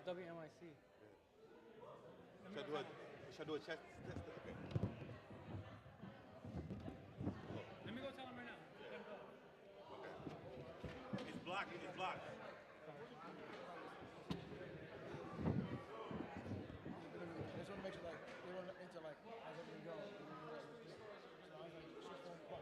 WMIC. Should I do a chest test? Okay. Let me go tell him right now. Okay. It's blocked. It's blocked. They just want to make sure like they want to enter like how's everything going. So I was like, she's going to fuck.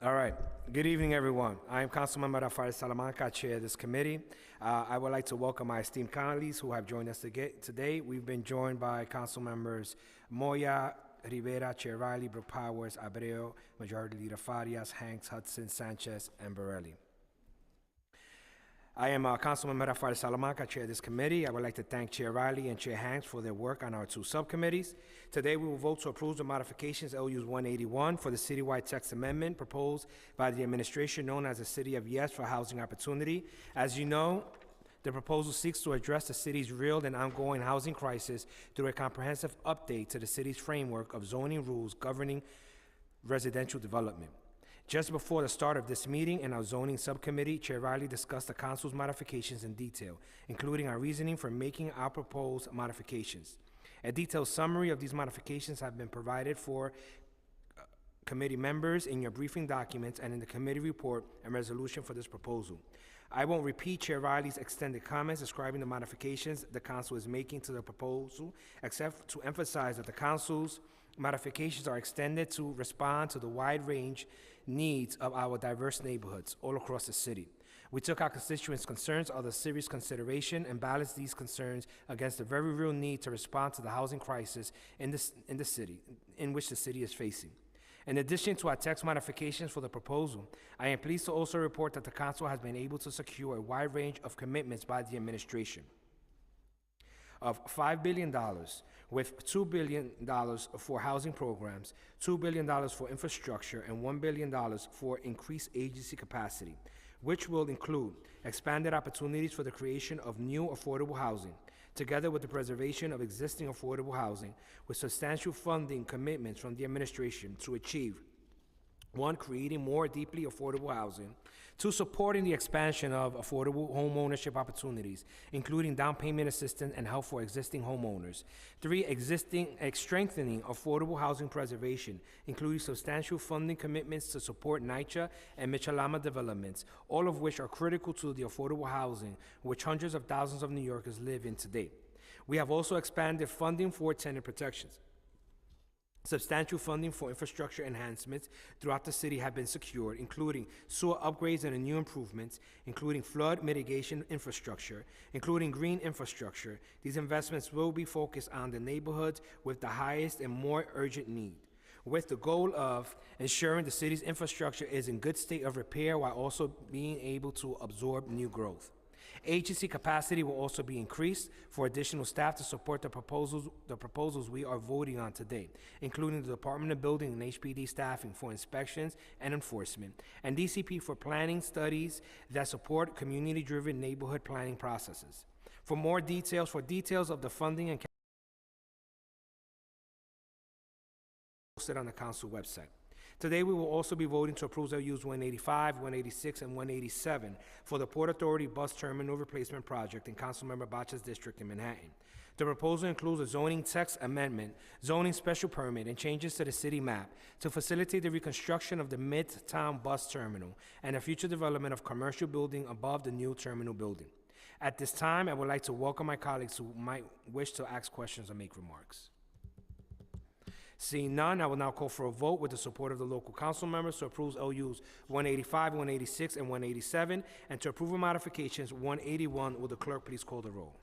All right. Good evening, everyone. I am Councilmember Rafael Salamanca, Chair of this committee. I would like to welcome my esteemed colleagues who have joined us today. We've been joined by Council Members Moya, Rivera, Chair Riley, Brooke Powers, Abreu, Majority Leader Farias, Hanks, Hudson, Sanchez, and Borelli. I am Councilmember Rafael Salamanca, Chair of this committee. I would like to thank Chair Riley and Chair Hanks for their work on our two subcommittees. Today, we will vote to approve the modifications LUs 181 for the citywide text amendment proposed by the administration known as the City of Yes for Housing Opportunity. As you know, the proposal seeks to address the city's real and ongoing housing crisis through a comprehensive update to the city's framework of zoning rules governing residential development. Just before the start of this meeting in our zoning subcommittee, Chair Riley discussed the council's modifications in detail, including our reasoning for making our proposed modifications. A detailed summary of these modifications have been provided for committee members in your briefing documents and in the committee report and resolution for this proposal. I won't repeat Chair Riley's extended comments describing the modifications the council is making to the proposal, except to emphasize that the council's modifications are extended to respond to the wide range needs of our diverse neighborhoods all across the city. We took our constituents' concerns under serious consideration and balanced these concerns against the very real need to respond to the housing crisis in the city, in which the city is facing. In addition to our text modifications for the proposal, I am pleased to also report that the council has been able to secure a wide range of commitments by the administration of $5 billion, with $2 billion for housing programs, $2 billion for infrastructure, and $1 billion for increased agency capacity, which will include expanded opportunities for the creation of new affordable housing, together with the preservation of existing affordable housing, with substantial funding commitments from the administration to achieve: 1, creating more deeply affordable housing; 2, supporting the expansion of affordable home ownership opportunities, including down payment assistance and help for existing homeowners; 3, strengthening affordable housing preservation, including substantial funding commitments to support NYCHA and Michalama developments, all of which are critical to the affordable housing which hundreds of thousands of New Yorkers live in today. We have also expanded funding for tenant protections. Substantial funding for infrastructure enhancements throughout the city have been secured, including sewer upgrades and new improvements, including flood mitigation infrastructure, including green infrastructure. These investments will be focused on the neighborhoods with the highest and more urgent need, with the goal of ensuring the city's infrastructure is in good state of repair while also being able to absorb new growth. Agency capacity will also be increased for additional staff to support the proposals we are voting on today, including the Department of Building and HPD staffing for inspections and enforcement, and DCP for planning studies that support community-driven neighborhood planning processes. For details of the funding and posted on the council website. Today, we will also be voting to approve LUs 185, 186, and 187 for the Port Authority Bus Terminal Replacement Project in Councilmember Bacha's district in Manhattan. The proposal includes a zoning text amendment, zoning special permit, and changes to the city map to facilitate the reconstruction of the Midtown Bus Terminal and the future development of commercial building above the new terminal building. At this time, I would like to welcome my colleagues who might wish to ask questions or make remarks. Seeing none, I will now call for a vote with the support of the local council members to approve LUs 185, 186, and 187, and to approve modifications 181. Will the clerk please call the roll?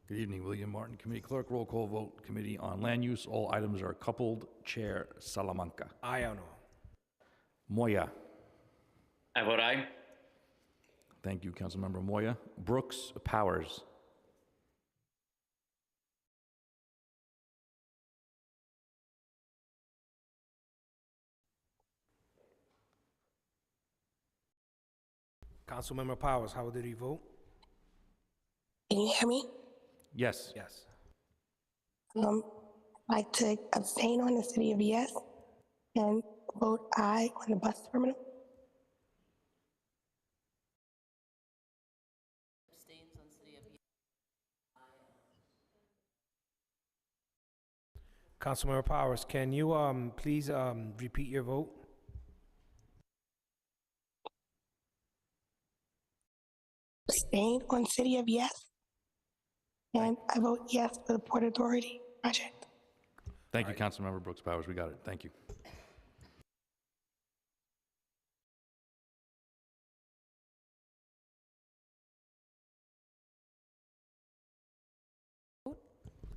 Good evening, William Martin, Committee Clerk. Roll call vote. Committee on Land Use. All items are coupled. Chair Salamanca. Aye or no? Moya. I vote aye. Thank you, Councilmember Moya. Brooks Powers. Councilmember Powers, how did he vote? Can you hear me? Yes. Yes. Like to abstain on the city of Yes and vote aye on the bus terminal. Councilmember Powers, can you please repeat your vote? Abstain on city of Yes. And I vote yes for the Port Authority project. Thank you, Councilmember Brooks Powers. We got it. Thank you.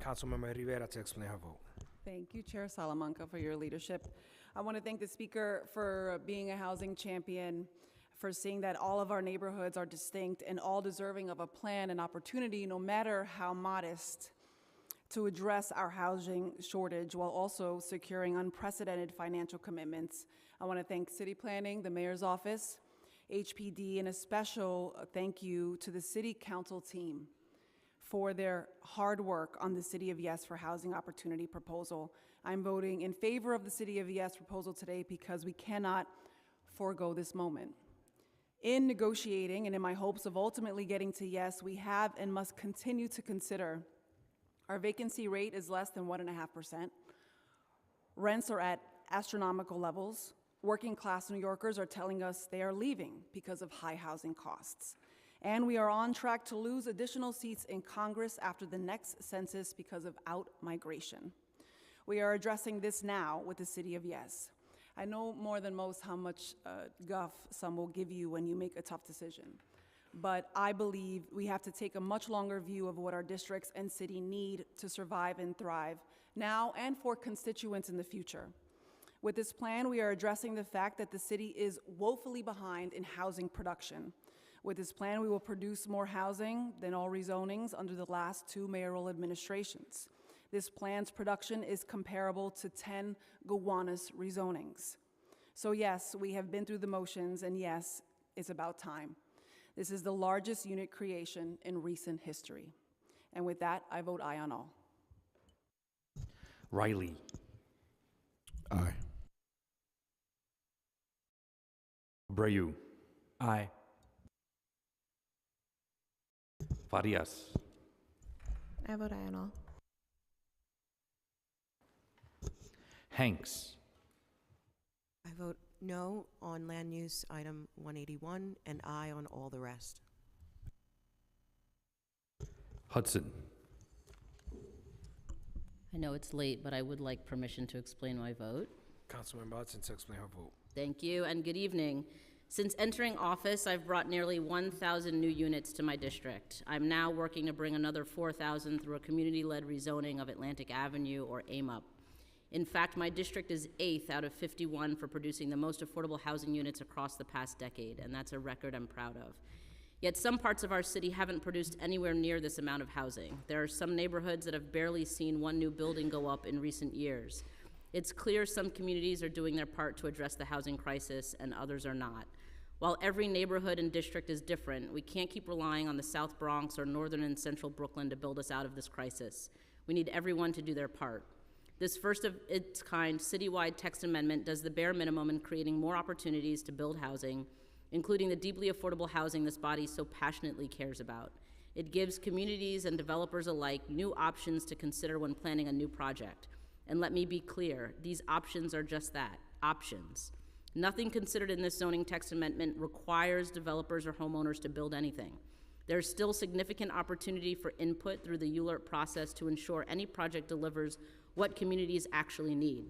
Councilmember Rivera to explain her vote. Thank you, Chair Salamanca, for your leadership. I want to thank the Speaker for being a housing champion, for seeing that all of our neighborhoods are distinct and all deserving of a plan and opportunity, no matter how modest, to address our housing shortage while also securing unprecedented financial commitments. I want to thank City Planning, the Mayor's Office, HPD, and a special thank you to the City Council team for their hard work on the City of Yes for Housing Opportunity proposal. I'm voting in favor of the City of Yes proposal today because we cannot forego this moment. In negotiating and in my hopes of ultimately getting to yes, we have and must continue to consider our vacancy rate is less than 1.5%. Rents are at astronomical levels. Working class New Yorkers are telling us they are leaving because of high housing costs. And we are on track to lose additional seats in Congress after the next census because of out-migration. We are addressing this now with the City of Yes. I know more than most how much guff some will give you when you make a tough decision. But I believe we have to take a much longer view of what our districts and city need to survive and thrive now and for constituents in the future. With this plan, we are addressing the fact that the city is woefully behind in housing production. With this plan, we will produce more housing than all rezonings under the last 2 mayoral administrations. This plan's production is comparable to 10 Gowanus rezonings. So yes, we have been through the motions, and yes, it's about time. This is the largest unit creation in recent history. And with that, I vote aye on all. Riley. Aye. Abreu. Aye. Farias. I vote aye on all. Hanks. I vote no on land use item 181 and aye on all the rest. Hudson. I know it's late, but I would like permission to explain my vote. Councilmember Hudson to explain her vote. Thank you, and good evening. Since entering office, I've brought nearly 1,000 new units to my district. I'm now working to bring another 4,000 through a community-led rezoning of Atlantic Avenue, or AMUP. In fact, my district is 8th out of 51 for producing the most affordable housing units across the past decade, and that's a record I'm proud of. Yet some parts of our city haven't produced anywhere near this amount of housing. There are some neighborhoods that have barely seen one new building go up in recent years. It's clear some communities are doing their part to address the housing crisis and others are not. While every neighborhood and district is different, we can't keep relying on the South Bronx or northern and central Brooklyn to build us out of this crisis. We need everyone to do their part. This first of its kind citywide text amendment does the bare minimum in creating more opportunities to build housing, including the deeply affordable housing this body so passionately cares about. It gives communities and developers alike new options to consider when planning a new project. And let me be clear, these options are just that, options. Nothing considered in this zoning text amendment requires developers or homeowners to build anything. There's still significant opportunity for input through the ULURP process to ensure any project delivers what communities actually need.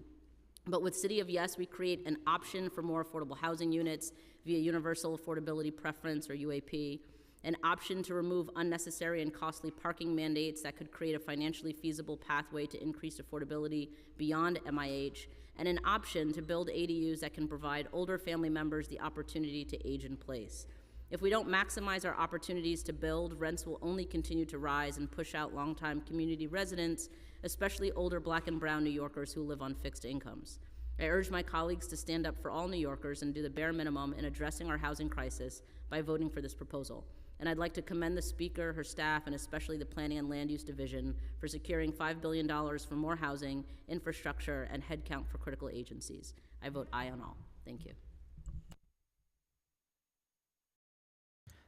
But with City of Yes, we create an option for more affordable housing units via Universal Affordability Preference, or UAP, an option to remove unnecessary and costly parking mandates that could create a financially feasible pathway to increased affordability beyond MIH, and an option to build ADUs that can provide older family members the opportunity to age in place. If we don't maximize our opportunities to build, rents will only continue to rise and push out longtime community residents, especially older Black and brown New Yorkers who live on fixed incomes. I urge my colleagues to stand up for all New Yorkers and do the bare minimum in addressing our housing crisis by voting for this proposal. And I'd like to commend the Speaker, her staff, and especially the Planning and Land Use Division for securing $5 billion for more housing, infrastructure, and headcount for critical agencies. I vote aye on all. Thank you.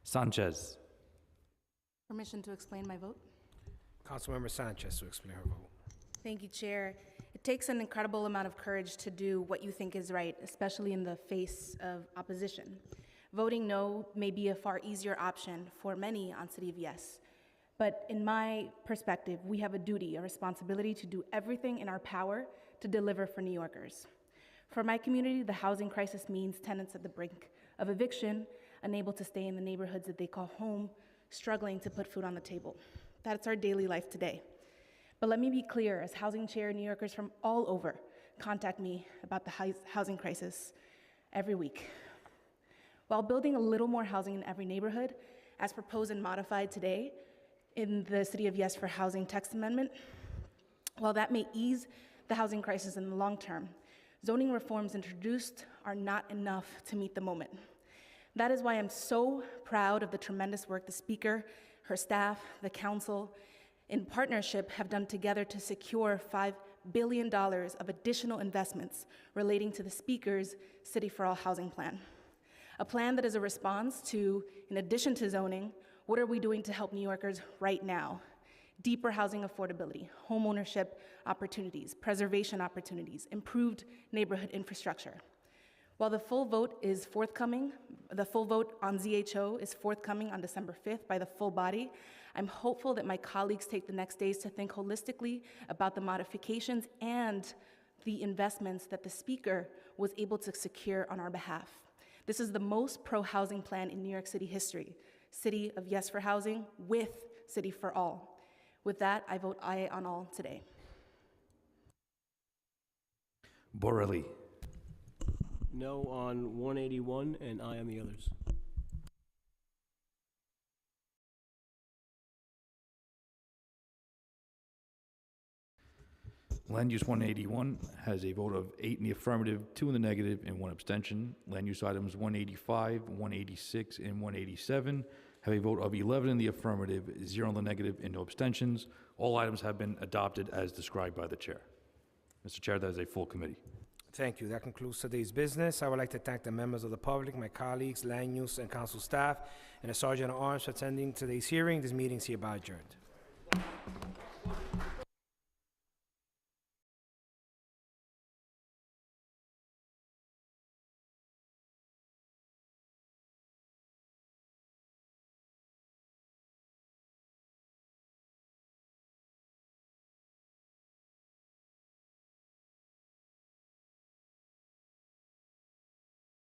Sanchez. Permission to explain my vote. Councilmember Sanchez to explain her vote. Thank you, Chair. It takes an incredible amount of courage to do what you think is right, especially in the face of opposition. Voting no may be a far easier option for many on City of Yes. But in my perspective, we have a duty, a responsibility to do everything in our power to deliver for New Yorkers. For my community, the housing crisis means tenants at the brink of eviction, unable to stay in the neighborhoods that they call home, struggling to put food on the table. That's our daily life today. But let me be clear, as housing chair, New Yorkers from all over contact me about the housing crisis every week. While building a little more housing in every neighborhood, as proposed and modified today in the City of Yes for Housing text amendment, while that may ease the housing crisis in the long term, zoning reforms introduced are not enough to meet the moment. That is why I'm so proud of the tremendous work the Speaker, her staff, the Council, in partnership have done together to secure $5 billion of additional investments relating to the Speaker's City for All housing plan. A plan that is a response to, in addition to zoning, what are we doing to help New Yorkers right now? Deeper housing affordability, homeownership opportunities, preservation opportunities, improved neighborhood infrastructure. While the full vote is forthcoming, the full vote on ZHO is forthcoming on December 5th by the full body, I'm hopeful that my colleagues take the next days to think holistically about the modifications and the investments that the Speaker was able to secure on our behalf. This is the most pro-housing plan in New York City history. City of Yes for Housing with City for All. With that, I vote aye on all today. Borelli. No on 181 and aye on the others. Land Use 181 has a vote of 8 in the affirmative, 2 in the negative, and 1 abstention. Land Use items 185, 186, and 187 have a vote of 11 in the affirmative, 0 in the negative, and no abstentions. All items have been adopted as described by the chair. Mr. Chair, that is a full committee. Thank you. That concludes today's business. I would like to thank the members of the public, my colleagues, land use and council staff, and the Sergeant at Arms for attending today's hearing. This meeting is hereby adjourned.